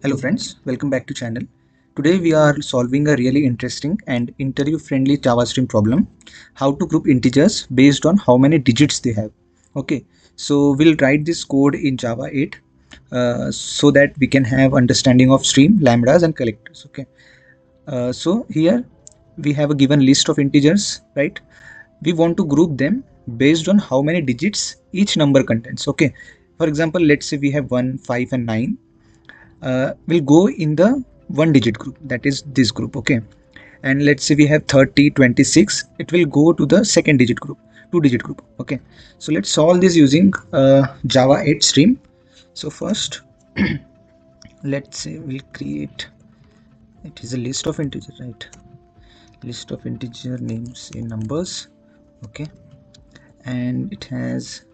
Hello friends, welcome back to channel. Today we are solving a really interesting and interview-friendly JavaScript problem. How to group integers based on how many digits they have. Okay, so we'll write this code in Java 8 so that we can have understanding of stream, lambdas and collectors. Okay, so here we have a given list of integers, right? We want to group them based on how many digits each number contains. Okay, for example, let's say we have 1, 5 and 9 will go in the one digit group, that is this group. Okay, and let's say we have 30, 26, it will go to the second digit group, two digit group. Okay, so let's solve this using Java 8 stream. So first let's say we'll create, it is a list of integer, right? List of integer names in numbers. Okay, and it has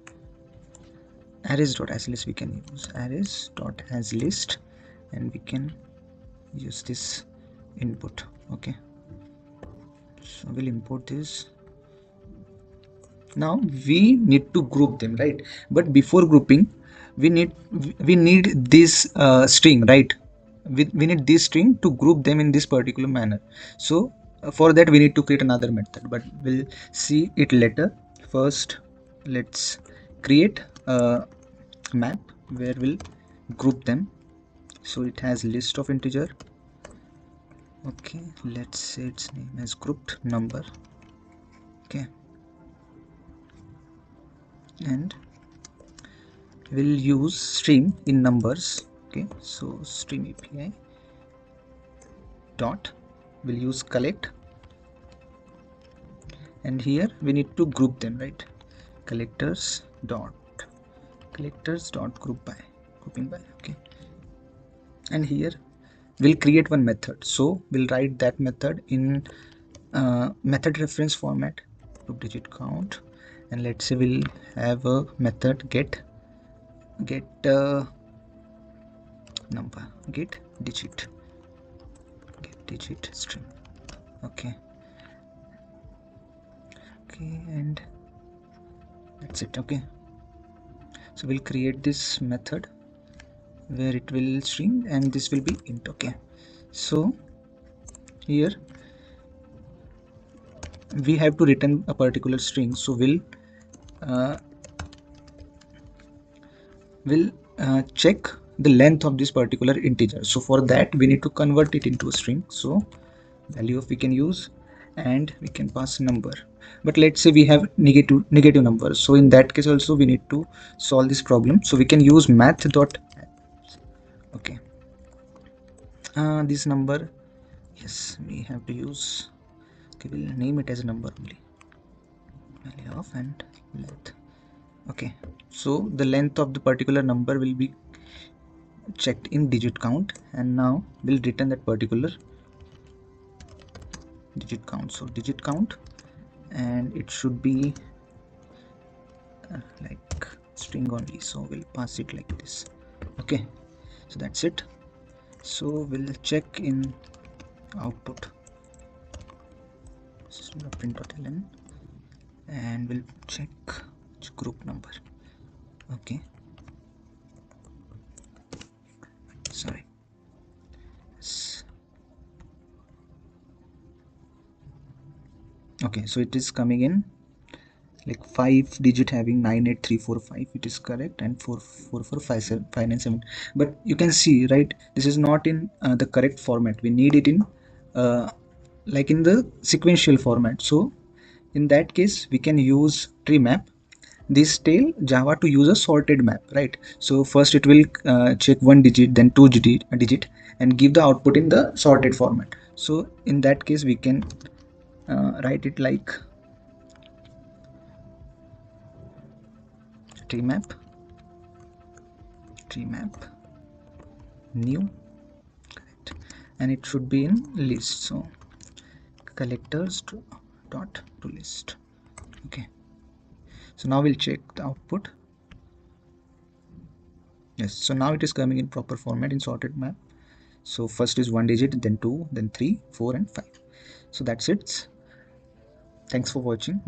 arrays.aslist. We can use arrays.aslist and we can use this input. Okay, so we'll import this. Now we need to group them, right? But before grouping we need this string, right? We need this string to group them in this particular manner. So for that we need to create another method, but we'll see it later. First let's create a map where we'll group them. So it has list of integer. Okay, let's say its name as grouped number. Okay, and we'll use stream in numbers. Okay, so stream API dot, we'll use collect, and here we need to group them, right? collectors dot grouping by. Okay, and here we'll create one method, so we'll write that method in method reference format, group digit count, and let's say we'll have a method get number, get digit string. Okay, and that's it. Okay, so we'll create this method where it will string and this will be int. Okay, so here we have to return a particular string, so we'll check the length of this particular integer. So for that we need to convert it into a string, so value of we can use, and we can pass number. But let's say we have negative numbers, so in that case also we need to solve this problem, so we can use math dot. Okay, this number, yes, we have to use. Okay, we'll name it as a number only, value of and length. Okay, so the length of the particular number will be checked in digit count, and now we'll return that particular digit count. So digit count, and it should be like string only, so we'll pass it like this. Okay, so that's it. So we'll check in output print.ln, and we'll check group number. Okay, sorry. Okay, so it is coming in like 5 digit having 98345, it is correct, and 44457 but you can see, right, this is not in the correct format. We need it in like in the sequential format. So in that case we can use TreeMap. This tell Java to use a sorted map, right? So first it will check one digit, then two digit and give the output in the sorted format. So in that case we can write it like TreeMap new, correct, and it should be in list, so collectors dot to list. Okay, so now we'll check the output. Yes, so now it is coming in proper format in sorted map. So first is one digit, then 2, then 3, 4 and 5. So that's it. Thanks for watching.